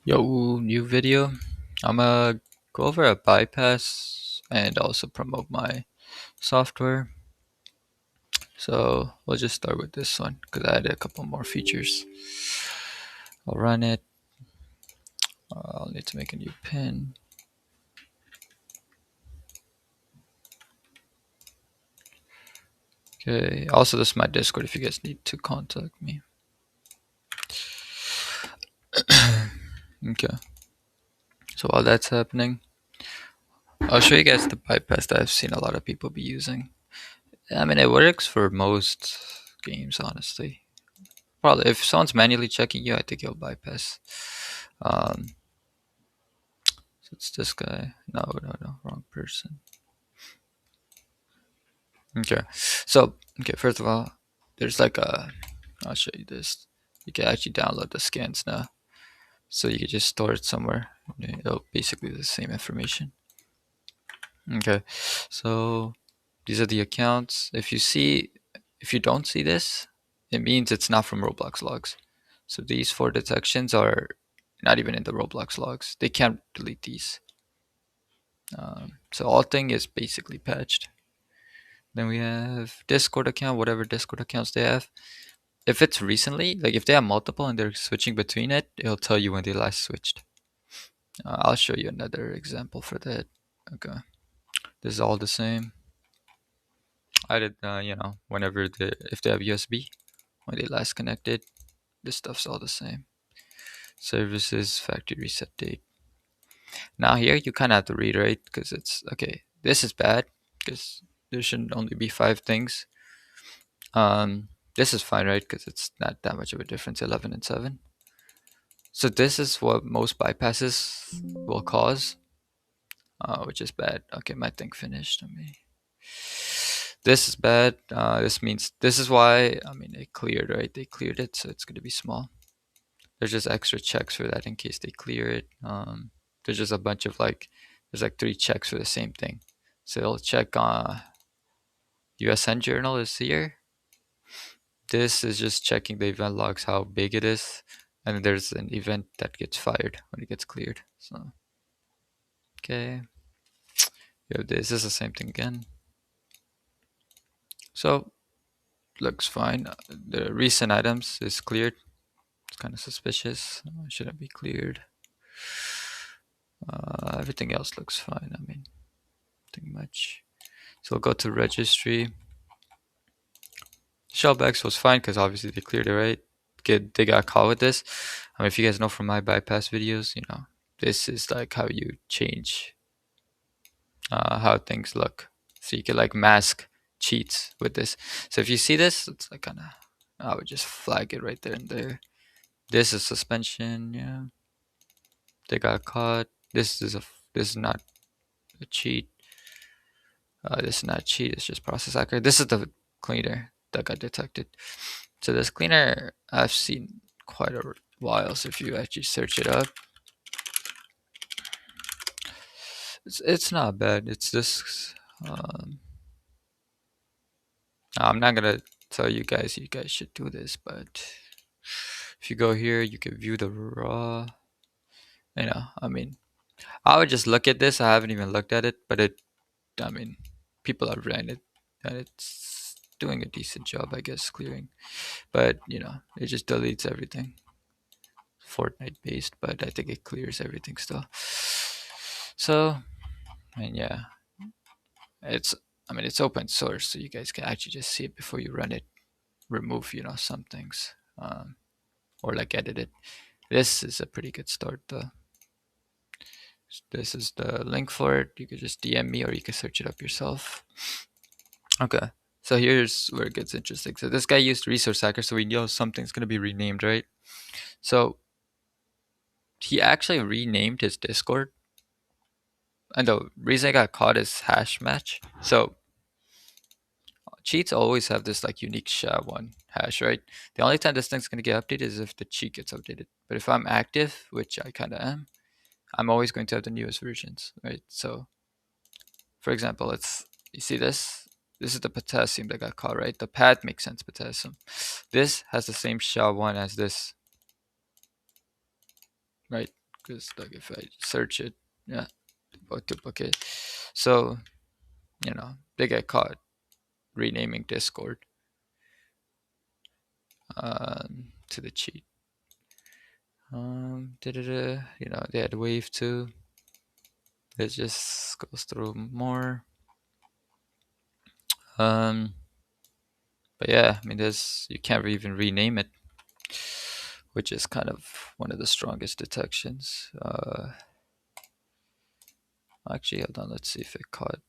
Yo, new video. I'm gonna go over a bypass and also promote my software. So we'll just start with this one because I added a couple more features. I'll run it. I'll need to make a new pin. Okay. Also, this is my Discord if you guys need to contact me. Okay. So while that's happening, I'll show you guys the bypass that I've seen a lot of people be using. I mean, it works for most games, honestly. Probably if someone's manually checking you, I think you'll bypass. Um, so it's this guy. No, no, no, wrong person. Okay, so okay, first of all, there's like a. I'll show you this. You can actually download the scans now, so you can just store it somewhere. It'll basically the same information. Okay, so these are the accounts. If you don't see this, it means it's not from Roblox logs. So these four detections are not even in the Roblox logs. They can't delete these. So all thing is basically patched. Then we have Discord account, whatever Discord accounts they have. If it's recently, like if they have multiple and they're switching between it, it'll tell you when they last switched. I'll show you another example for that. Okay, this is all the same. I did, whenever if they have USB, when they last connected, this stuff's all the same. Services, factory reset date. Now here you kind of have to read, right? Because it's okay. This is bad because there shouldn't only be 5 things. This is fine, right? Because it's not that much of a difference, 11 and 7. So this is what most bypasses will cause, which is bad. Okay, my thing finished. This is bad. This means this is why. I mean, they cleared, right? They cleared it, so it's going to be small. There's just extra checks for that in case they clear it. There's just a bunch of there's like 3 checks for the same thing. So they'll check USN Journal is here. This is just checking the event logs, how big it is, and there's an event that gets fired when it gets cleared. So okay, you have this. This is the same thing again. So looks fine. The recent items is cleared. It's kind of suspicious. Shouldn't be cleared. Everything else looks fine. I mean, nothing much. So we'll go to registry. Shellbacks was fine because obviously they cleared it, right? They got caught with this. I mean, if you guys know from my bypass videos, this is like how you change how things look. So you can like mask cheats with this. So if you see this, it's like kind of, I would just flag it right there and there. This is suspension, yeah. They got caught. This is not a cheat. This is not a cheat. It's just process accurate. This is the cleaner that got detected. So this cleaner I've seen quite a while. So if you actually search it up, it's not bad. It's this. I'm not gonna tell you guys. You guys should do this, but if you go here, you can view the raw. I mean, I would just look at this. I haven't even looked at it, but I mean, people have ran it, and it's doing a decent job, I guess, clearing. But it just deletes everything. Fortnite based, but I think it clears everything still. So, and yeah, it's I mean it's open source, so you guys can actually just see it before you run it. Remove some things, or like edit it. This is a pretty good start though. This is the link for it. You could just DM me or you can search it up yourself. Okay. So here's where it gets interesting. So this guy used resource hacker, so we know something's gonna be renamed, right? So he actually renamed his Discord. And the reason I got caught is hash match. So cheats always have this like unique SHA-1 hash, right? The only time this thing's gonna get updated is if the cheat gets updated. But if I'm active, which I kinda am, I'm always going to have the newest versions, right? So for example, you see this? This is the potassium that got caught, right? The pad makes sense, potassium. This has the same SHA-1 as this, right? because like if I search it, yeah, both duplicate. So they get caught renaming Discord to the cheat. They had wave too. It just goes through more. Um, but yeah, I mean, you can't even rename it, which is kind of one of the strongest detections. Actually, hold on, let's see if it caught.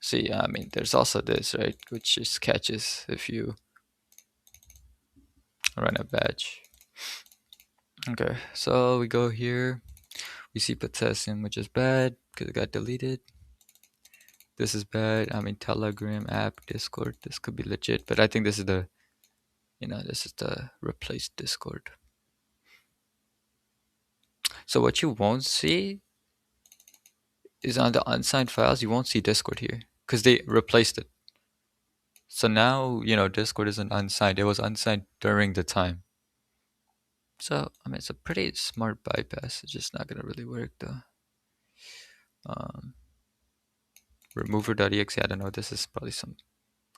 See, I mean, there's also this, right, which just catches if you run a badge. Okay, so we go here. We see potassium, which is bad because it got deleted. This is bad. I mean, Telegram app, Discord. This could be legit, but I think this is the replaced Discord. So what you won't see is on the unsigned files. You won't see Discord here because they replaced it. So now Discord isn't unsigned. It was unsigned during the time. So I mean, it's a pretty smart bypass. It's just not gonna really work though. Um, Remover.exe. I don't know. This is probably some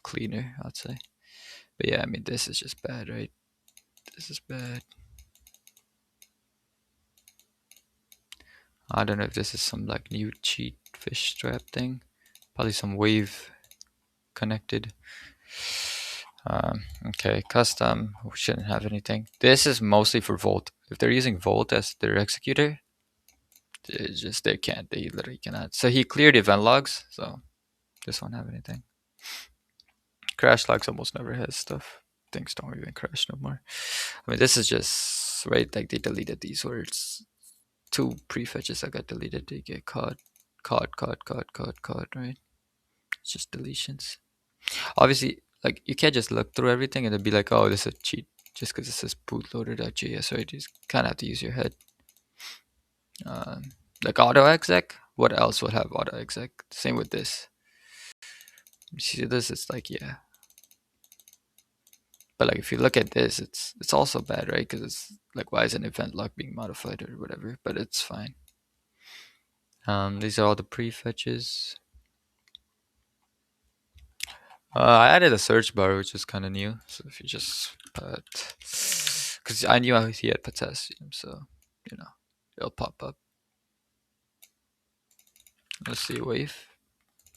cleaner, I'd say. But yeah, I mean, this is just bad, right? This is bad. I don't know if this is some like new cheat fish trap thing. Probably some wave connected. Okay, custom. We shouldn't have anything. This is mostly for Volt. If they're using Volt as their executor, they can't. They literally cannot. So he cleared event logs. So this won't have anything. Crash logs almost never has stuff. Things don't even crash no more. I mean, this is just right. Like they deleted these words. Two prefetches that got deleted. They get caught. Caught. Right. It's just deletions. Obviously, like you can't just look through everything and then be like, oh, this is a cheat just because it says bootloader.js, right? You kind of have to use your head. Like auto exec, what else would have auto exec? Same with this. You see this, it's like, yeah. But like if you look at this, it's also bad, right? Because it's like, why is an event log being modified or whatever? But it's fine. These are all the prefetches. I added a search bar, which is kind of new. So if you just put, because I knew he had potassium, so it'll pop up. Let's see, wave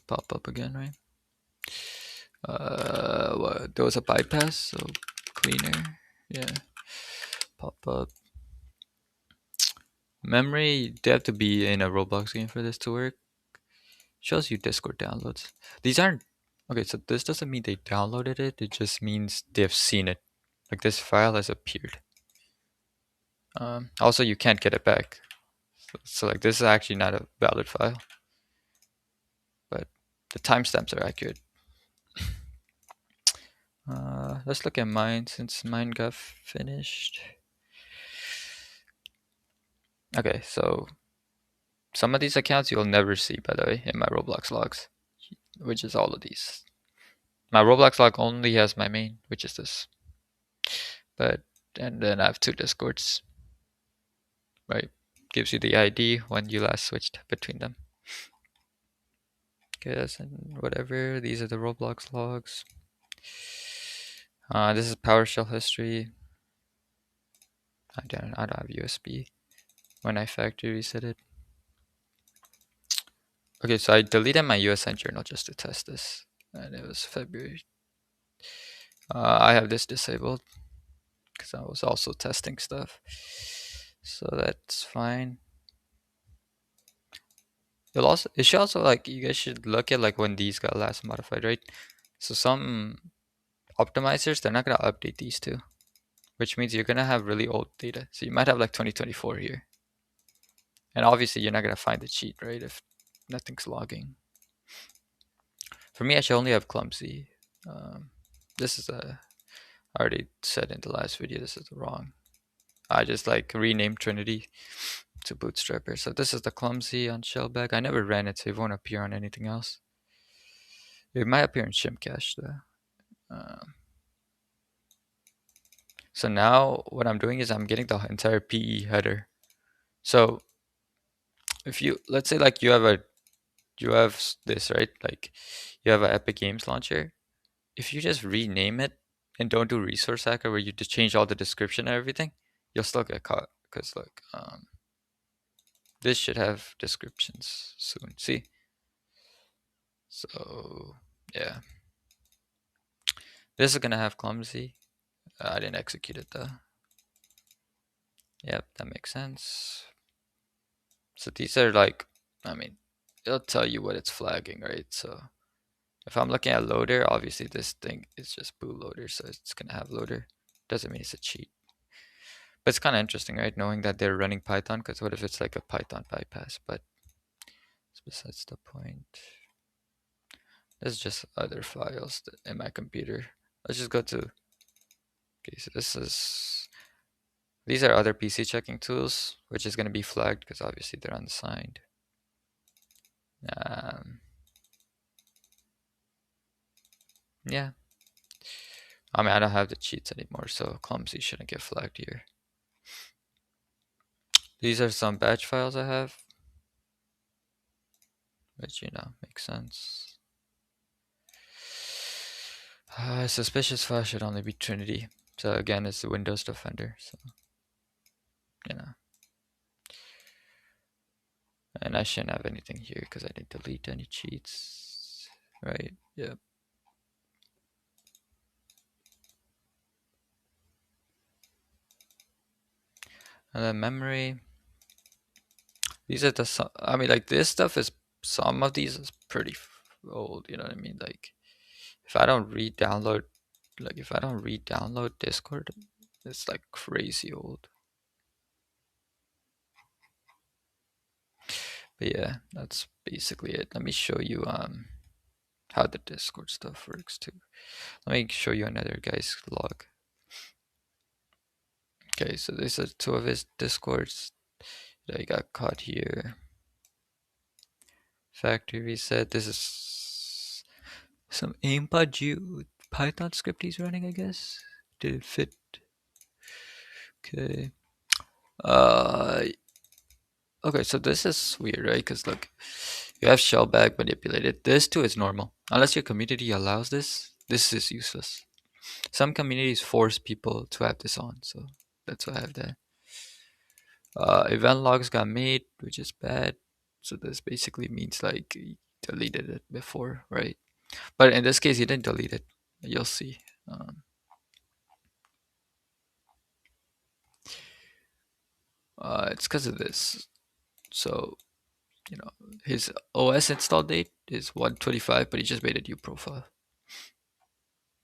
pop up again, right? There was a bypass, so cleaner, yeah, pop up. Memory, they have to be in a Roblox game for this to work. Shows you Discord downloads. These aren't okay. So this doesn't mean they downloaded it. It just means they've seen it. Like this file has appeared. Also, you can't get it back. So like this is actually not a valid file, but the timestamps are accurate. Let's look at mine since mine got finished. Okay, so some of these accounts you'll never see, by the way, in my Roblox logs, which is all of these. My Roblox log only has my main, which is this. And then I have two Discords, right? Gives you the ID when you last switched between them. Okay, that's whatever. These are the Roblox logs. This is PowerShell history. I don't have USB when I factory reset it. Okay, so I deleted my USN Journal just to test this, and it was February. I have this disabled because I was also testing stuff, so that's fine. It should also, like, you guys should look at like when these got last modified, right? So some optimizers, they're not gonna update these two, which means you're gonna have really old data. So you might have like 2024 here, and obviously you're not gonna find the cheat, right? If nothing's logging. For me, I should only have clumsy. This is I already said in the last video, this is wrong. I just like renamed Trinity to Bootstrapper. So this is the clumsy on Shellback. I never ran it, so it won't appear on anything else. It might appear in Amcache though. So now what I'm doing is I'm getting the entire PE header. So if you, let's say like you have this, right? Like you have an Epic Games launcher. If you just rename it and don't do resource hacker where you just change all the description and everything, you'll still get caught. Because like this should have descriptions soon. See? So yeah. This is gonna have clumsy. I didn't execute it though. Yep, that makes sense. So these are like, I mean, it'll tell you what it's flagging, right? So if I'm looking at loader, obviously this thing is just bootloader, so it's gonna have loader. Doesn't mean it's a cheat. But it's kind of interesting, right? Knowing that they're running Python, because what if it's like a Python bypass? But it's besides the point. This is just other files in my computer. Let's just go to, okay, so these are other PC checking tools, which is going to be flagged because obviously they're unsigned. Yeah. I mean, I don't have the cheats anymore, so clumsy shouldn't get flagged here. These are some batch files I have, which, makes sense. Suspicious file should only be Trinity. So again, it's the Windows Defender, so, you know. And I shouldn't have anything here because I didn't delete any cheats, right? Yep. And then memory. These are I mean, like this stuff is, some of these is pretty old, you know what I mean? Like if I don't re-download, Discord, it's like crazy old. But yeah, that's basically it. Let me show you how the Discord stuff works too. Let me show you another guy's log. Okay, so these are two of his Discords that he got caught here. Factory reset. This is some aimpod Python script he's running, I guess. Did it fit? Okay. Okay, so this is weird, right? Because look, you have shellback manipulated. This too is normal. Unless your community allows this is useless. Some communities force people to have this on, so that's why I have that. Event logs got made, which is bad. So this basically means like he deleted it before, right? But in this case, he didn't delete it. You'll see. It's because of this. So, his OS install date is 125, but he just made a new profile,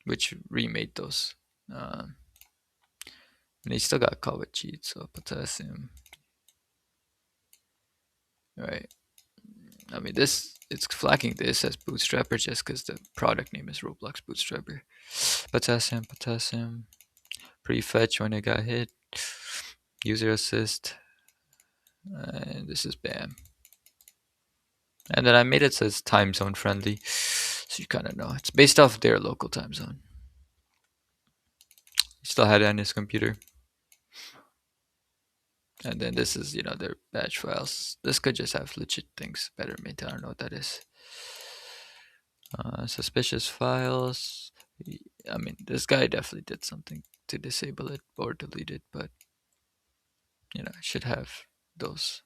which remade those. Um, and he still got caught with cheats, so potassium. Right. I mean, it's flagging this as Bootstrapper just because the product name is Roblox Bootstrapper. Potassium. Prefetch when it got hit. User assist. And this is BAM. And then I made it says time zone friendly. So you kind of know. It's based off their local time zone. He still had it on his computer. And then this is, their batch files. This could just have legit things better maintained. I don't know what that is. Suspicious files. I mean, this guy definitely did something to disable it or delete it, but it should have those.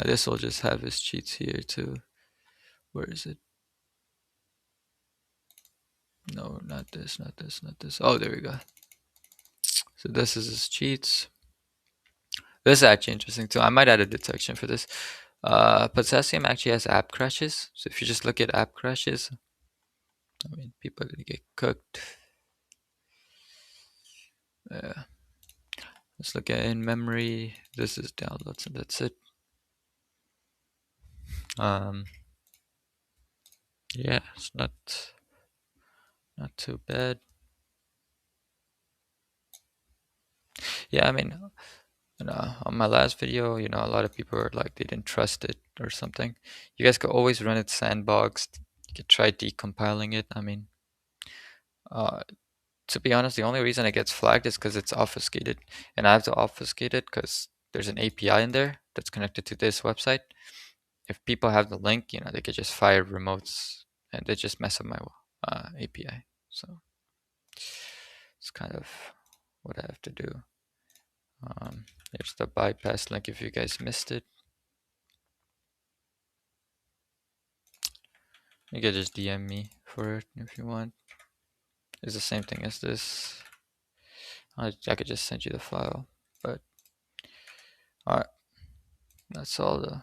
This will just have his cheats here too. Where is it? No, not this, not this, not this. Oh, there we go. So this is his cheats. This is actually interesting too. I might add a detection for this. Potassium actually has app crashes. So if you just look at app crashes, I mean, people are gonna get cooked. Yeah. Let's look at in memory. This is downloads, and that's it. Yeah, it's not too bad. Yeah, I mean, on my last video, a lot of people were like they didn't trust it or something. You guys could always run it sandboxed. You could try decompiling it. I mean, uh, To be honest, the only reason it gets flagged is because it's obfuscated, and I have to obfuscate it because there's an API in there that's connected to this website. If people have the link, they could just fire remotes and they just mess up my API. So it's kind of what I have to do. Here's the bypass link if you guys missed it. You can just DM me for it if you want. It's the same thing as this. I could just send you the file, but alright, that's all the